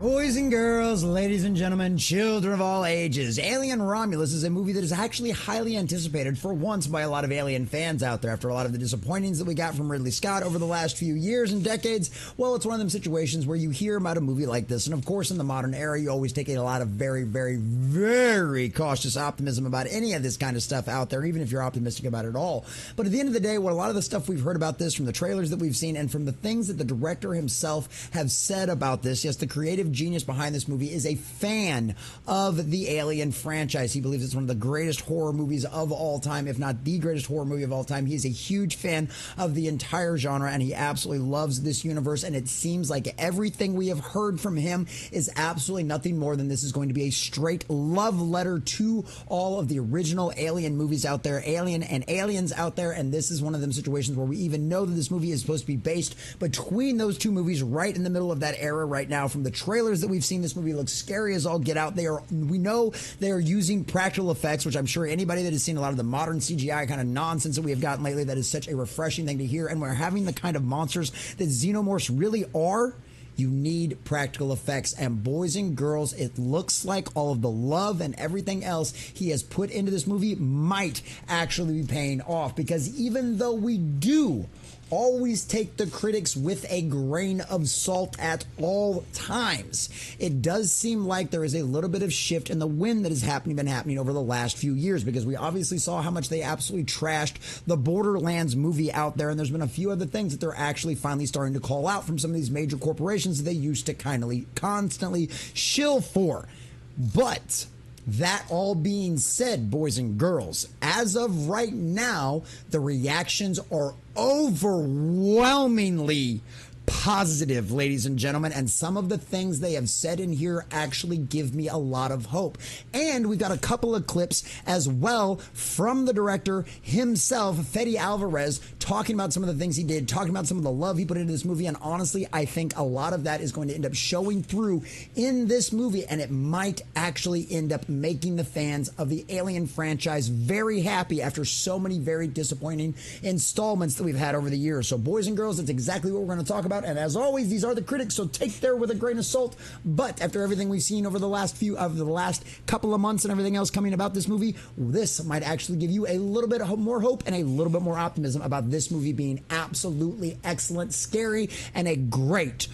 Boys and girls, ladies and gentlemen, children of all ages, Alien Romulus is a movie that is actually highly anticipated for once by a lot of Alien fans out there after a lot of the disappointings that we got from Ridley Scott over the last few years and decades. Well, it's one of them situations where you hear about a movie like this, and of course in the modern era you always take a lot of very cautious optimism about any of this kind of stuff out there, even if you're optimistic about it at all. But at the end of the day, what a lot of the stuff we've heard about this from the trailers that we've seen and from the things that the director himself have said about this, yes, the creative genius behind this movie is a fan of the Alien franchise. He believes it's one of the greatest horror movies of all time, if not the greatest horror movie of all time. He is a huge fan of the entire genre, and he absolutely loves this universe, and it seems like everything we have heard from him is absolutely nothing more than this is going to be a straight love letter to all of the original Alien movies out there, Alien and Aliens out there, and this is one of them situations where we even know that this movie is supposed to be based between those two movies, right in the middle of that era right now. From the trailers that we've seen, this movie looks scary as all get out. We know they are using practical effects, which I'm sure anybody that has seen a lot of the modern CGI kind of nonsense that we have gotten lately, that is such a refreshing thing to hear. And we're having the kind of monsters that Xenomorphs really are. You need practical effects, and boys and girls, it looks like all of the love and everything else he has put into this movie might actually be paying off, because even though we do always take the critics with a grain of salt at all times, it does seem like there is a little bit of shift in the wind that has been happening over the last few years, because we obviously saw how much they absolutely trashed the Borderlands movie out there, and there's been a few other things that they're actually finally starting to call out from some of these major corporations that they used to constantly shill for. But that all being said, boys and girls, as of right now, the reactions are overwhelmingly positive, ladies and gentlemen, and some of the things they have said in here actually give me a lot of hope. And we've got a couple of clips as well from the director himself, Fede Alvarez, talking about some of the things he did, talking about some of the love he put into this movie, and honestly, I think a lot of that is going to end up showing through in this movie, and it might actually end up making the fans of the Alien franchise very happy after so many very disappointing installments that we've had over the years. So boys and girls, that's exactly what we're going to talk about. And as always, these are the critics, so take there with a grain of salt. But after everything we've seen over the last couple of months and everything else coming about this movie, this might actually give you a little bit more hope and a little bit more optimism about this movie being absolutely excellent, scary, and a great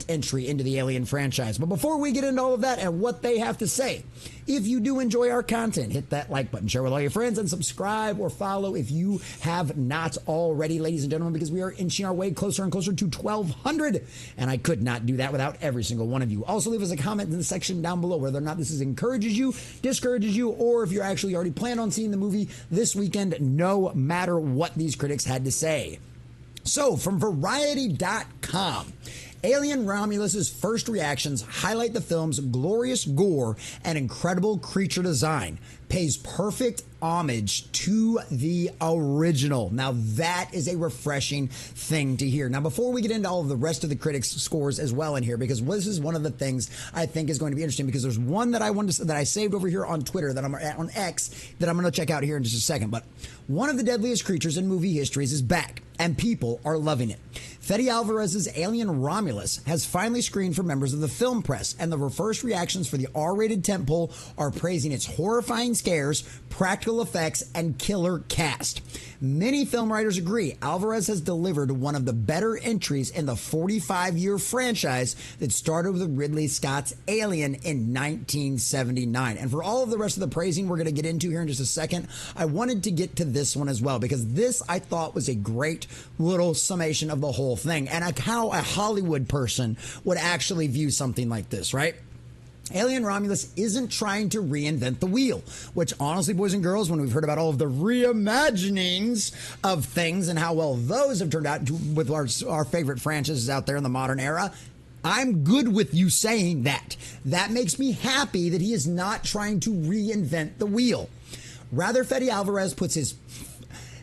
entry into the Alien franchise. But before we get into all of that and what they have to say, if you do enjoy our content, hit that like button, share with all your friends, and subscribe or follow if you have not already, ladies and gentlemen, because we are inching our way closer and closer to 1,200, and I could not do that without every single one of you. Also, leave us a comment in the section down below whether or not this encourages you, discourages you, or if you're actually already planning on seeing the movie this weekend, no matter what these critics had to say. So, from Variety.com, Alien Romulus's first reactions highlight the film's glorious gore and incredible creature design, pays perfect homage to the original. Now that is a refreshing thing to hear. Now before we get into all of the rest of the critics' scores as well in here, because this is one of the things I think is going to be interesting, because there's one that I saved over here on Twitter, that I'm on X, that I'm going to check out here in just a second. But one of the deadliest creatures in movie histories is back, and people are loving it. Fede Alvarez's Alien Romulus has finally screened for members of the film press, and the first reactions for the R-rated tentpole are praising its horrifying scares, practical effects, and killer cast. Many film writers agree Alvarez has delivered one of the better entries in the 45-year franchise that started with Ridley Scott's Alien in 1979. And for all of the rest of the praising we're going to get into here in just a second, I wanted to get to this one as well, because this I thought was a great little summation of the whole thing, and how a Hollywood person would actually view something like this, right? Alien Romulus isn't trying to reinvent the wheel, which honestly, boys and girls, when we've heard about all of the reimaginings of things and how well those have turned out with our favorite franchises out there in the modern era, I'm good with you saying that. That makes me happy that he is not trying to reinvent the wheel. Rather, Fede Alvarez puts his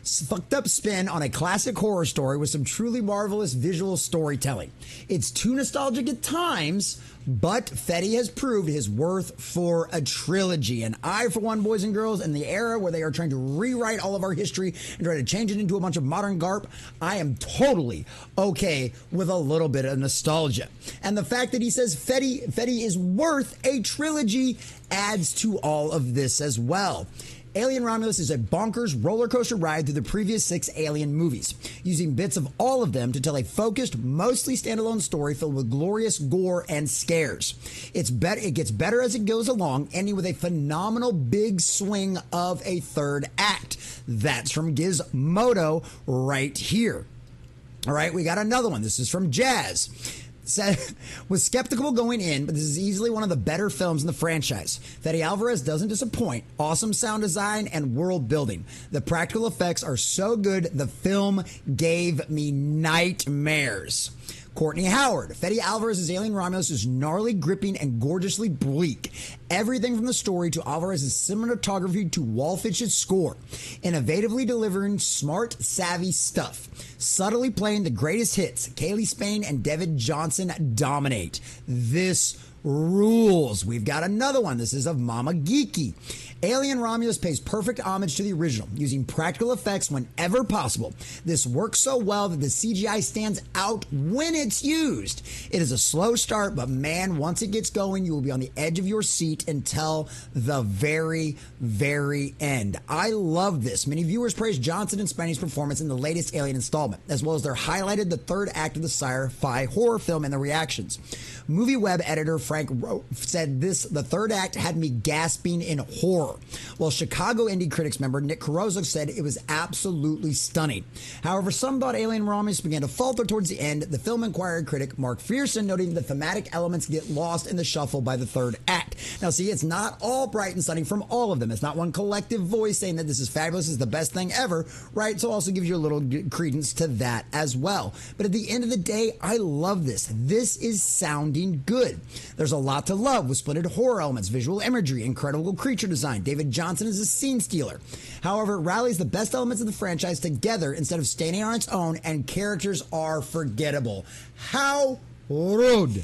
fucked up spin on a classic horror story with some truly marvelous visual storytelling. It's too nostalgic at times, but Fetty has proved his worth for a trilogy. And I, for one, boys and girls, in the era where they are trying to rewrite all of our history and try to change it into a bunch of modern garp, I am totally okay with a little bit of nostalgia. And the fact that he says Fetty is worth a trilogy adds to all of this as well. Alien Romulus is a bonkers roller coaster ride through the previous 6 Alien movies, using bits of all of them to tell a focused, mostly standalone story filled with glorious gore and scares. It gets better as it goes along, ending with a phenomenal big swing of a third act. That's from Gizmodo right here. All right, we got another one. This is from Jazz. Was skeptical going in, but this is easily one of the better films in the franchise. Fede Alvarez doesn't disappoint. Awesome sound design and world building. The practical effects are so good, the film gave me nightmares. Courtney Howard. Fede Alvarez's Alien Romulus is gnarly, gripping, and gorgeously bleak. Everything from the story to Alvarez's cinematography to Wallfisch's score. Innovatively delivering smart, savvy stuff. Subtly playing the greatest hits. Kaylee Spain and David Johnson dominate. This rules. We've got another one. This is of Mama Geeky. Alien Romulus pays perfect homage to the original, using practical effects whenever possible. This works so well that the CGI stands out when it's used. It is a slow start, but man, once it gets going, you will be on the edge of your seat until the very, very end. I love this. Many viewers praise Johnson and Spain's performance in the latest Alien installment, as well as they're highlighted the third act of the sci-fi horror film in the reactions. Movie web editor Frank Rowe said the third act had me gasping in horror, while Chicago indie critics member Nick Caruso said it was absolutely stunning. However, some thought Alien Romulus began to falter towards the end, the Film Inquirer critic Mark Fearson noting the thematic elements get lost in the shuffle by the third act. Now see, it's not all bright and sunny from all of them. It's not one collective voice saying that this is fabulous, this is the best thing ever, right? So also gives you a little credence to that as well. But at the end of the day, I love this. This is sounding good. There's a lot to love with splendid horror elements, visual imagery, incredible creature design. David Johnson is a scene stealer. However, it rallies the best elements of the franchise together instead of standing on its own, and characters are forgettable. How rude.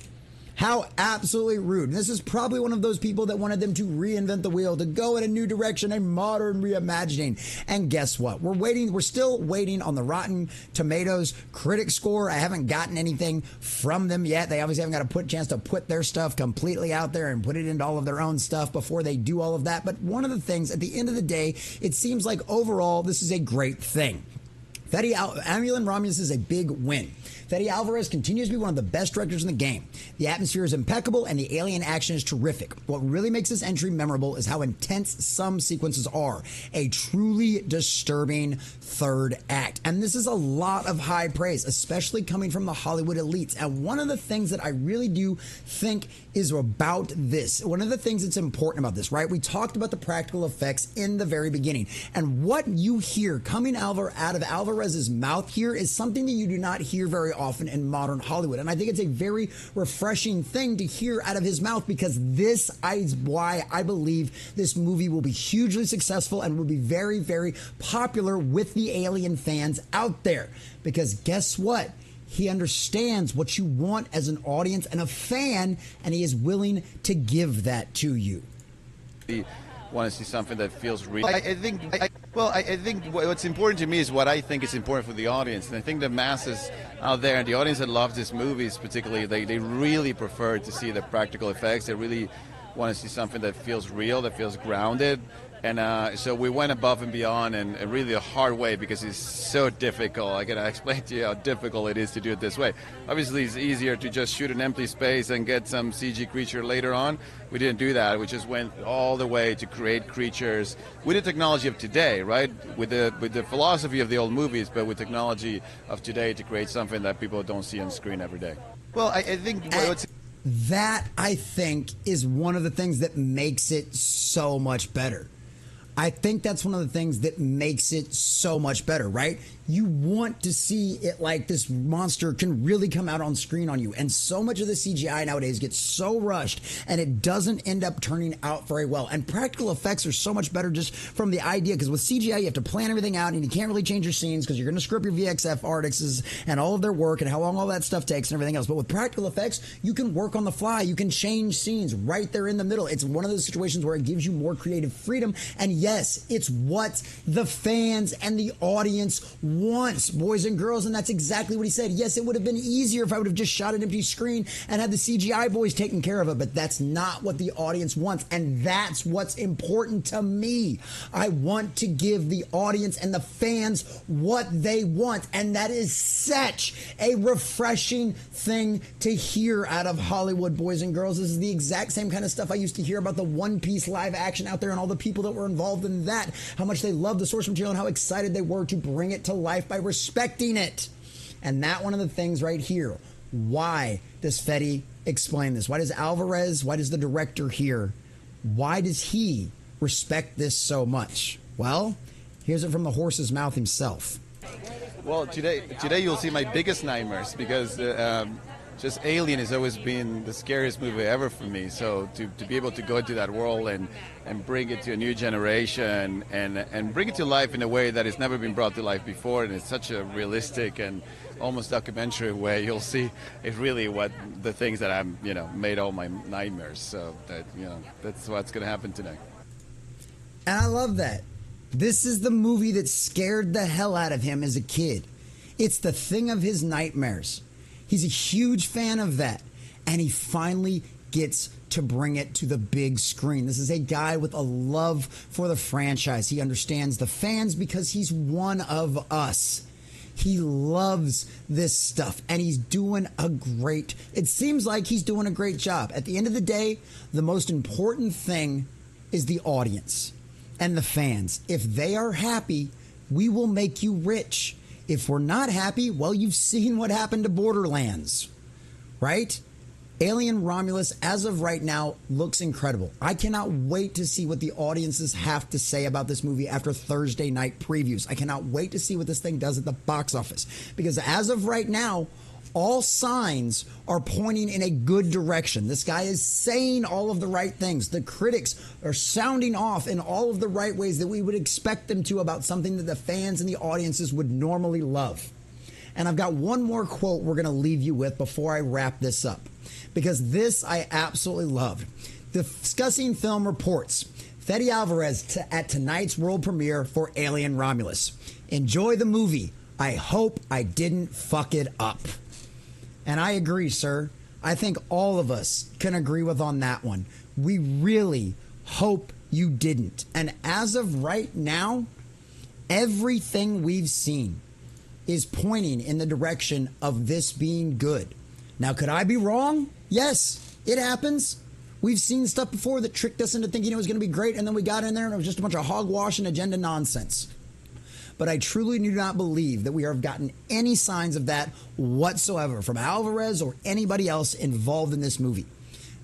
How absolutely rude. And this is probably one of those people that wanted them to reinvent the wheel, to go in a new direction, a modern reimagining. And guess what? We're still waiting on the Rotten Tomatoes critic score. I haven't gotten anything from them yet. They obviously haven't got a chance to put their stuff completely out there and put it into all of their own stuff before they do all of that. But one of the things, at the end of the day, it seems like overall this is a great thing. Alien Romulus is a big win. Fede Alvarez continues to be one of the best directors in the game. The atmosphere is impeccable and the alien action is terrific. What really makes this entry memorable is how intense some sequences are. A truly disturbing third act. And this is a lot of high praise, especially coming from the Hollywood elites. And one of the things that I really do think is about this, one of the things that's important about this, right? We talked about the practical effects in the very beginning. And what you hear coming out of Alvarez's mouth here is something that you do not hear very often in modern Hollywood. And I think it's a very refreshing thing to hear out of his mouth, because this is why I believe this movie will be hugely successful and will be very, very popular with the Alien fans out there. Because guess what? He understands what you want as an audience and a fan, and he is willing to give that to you. Want to see something that feels real. I think what's important to me is what I think is important for the audience. And I think the masses out there and the audience that loves these movies particularly, they really prefer to see the practical effects. They really want to see something that feels real, that feels grounded. And so we went above and beyond, and really a hard way, because it's so difficult. I can explain to you how difficult it is to do it this way. Obviously, it's easier to just shoot an empty space and get some CG creature later on. We didn't do that. We just went all the way to create creatures with the technology of today, right? With the philosophy of the old movies, but with technology of today to create something that people don't see on screen every day. Well, I think that, I think, is one of the things that makes it so much better. I think that's one of the things that makes it so much better, right? You want to see it like this monster can really come out on screen on you. And so much of the CGI nowadays gets so rushed and it doesn't end up turning out very well. And practical effects are so much better just from the idea, because with CGI you have to plan everything out and you can't really change your scenes because you're going to screw up your VXF artists and all of their work and how long all that stuff takes and everything else. But with practical effects, you can work on the fly. You can change scenes right there in the middle. It's one of those situations where it gives you more creative freedom. And yes, it's what the fans and the audience wants, boys and girls, and that's exactly what he said. Yes, it would have been easier if I would have just shot an empty screen and had the CGI boys taking care of it, but that's not what the audience wants, and that's what's important to me. I want to give the audience and the fans what they want, and that is such a refreshing thing to hear out of Hollywood, boys and girls. This is the exact same kind of stuff I used to hear about the One Piece live action out there and all the people that were involved in that, how much they loved the source material and how excited they were to bring it to life by respecting it. And that one of the things right here. Why does Fetty explain this? Why does Alvarez, why does the director here, why does he respect this so much? Well, here's it from the horse's mouth himself. Well, today you'll see my biggest nightmares, because just Alien has always been the scariest movie ever for me. So to be able to go into that world and bring it to a new generation and bring it to life in a way that has never been brought to life before, and it's such a realistic and almost documentary way, you'll see it's really what the things that I'm, made all my nightmares. So that, that's what's going to happen tonight. And I love that. This is the movie that scared the hell out of him as a kid. It's the thing of his nightmares. He's a huge fan of that. And he finally gets to bring it to the big screen. This is a guy with a love for the franchise. He understands the fans because he's one of us. He loves this stuff, and he's doing it seems like he's doing a great job. At the end of the day, the most important thing is the audience and the fans. If they are happy, we will make you rich. If we're not happy, well, you've seen what happened to Borderlands, right? Alien Romulus, as of right now, looks incredible. I cannot wait to see what the audiences have to say about this movie after Thursday night previews. I cannot wait to see what this thing does at the box office. Because as of right now, all signs are pointing in a good direction. This guy is saying all of the right things. The critics are sounding off in all of the right ways that we would expect them to about something that the fans and the audiences would normally love. And I've got one more quote we're going to leave you with before I wrap this up, because this I absolutely loved. Discussing Film reports, Fede Alvarez at tonight's world premiere for Alien Romulus. Enjoy the movie. I hope I didn't fuck it up. And I agree, sir. I think all of us can agree with on that one. We really hope you didn't. And as of right now, everything we've seen is pointing in the direction of this being good. Now, could I be wrong? Yes, it happens. We've seen stuff before that tricked us into thinking it was going to be great, and then we got in there and it was just a bunch of hogwash and agenda nonsense. But I truly do not believe that we have gotten any signs of that whatsoever from Alvarez or anybody else involved in this movie.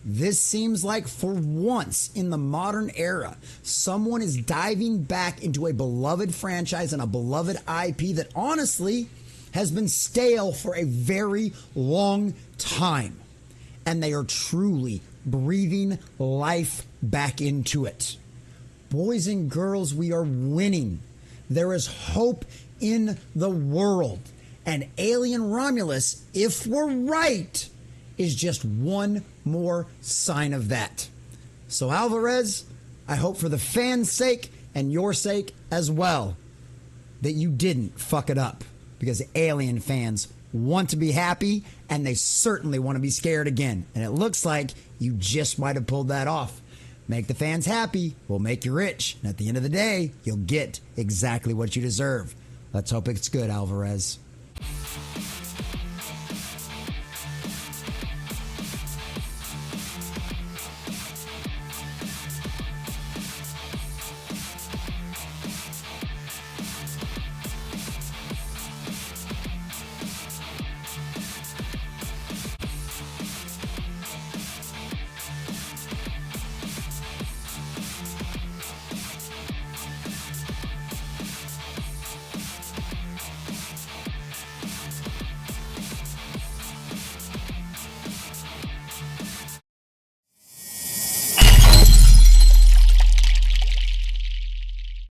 This seems like, for once in the modern era, someone is diving back into a beloved franchise and a beloved IP that honestly has been stale for a very long time. And they are truly breathing life back into it. Boys and girls, we are winning. There is hope in the world. And Alien Romulus, if we're right, is just one more sign of that. So Alvarez, I hope for the fans' sake and your sake as well that you didn't fuck it up, because Alien fans want to be happy and they certainly want to be scared again. And it looks like you just might have pulled that off. Make the fans happy, we'll make you rich. And at the end of the day, you'll get exactly what you deserve. Let's hope it's good, Alvarez.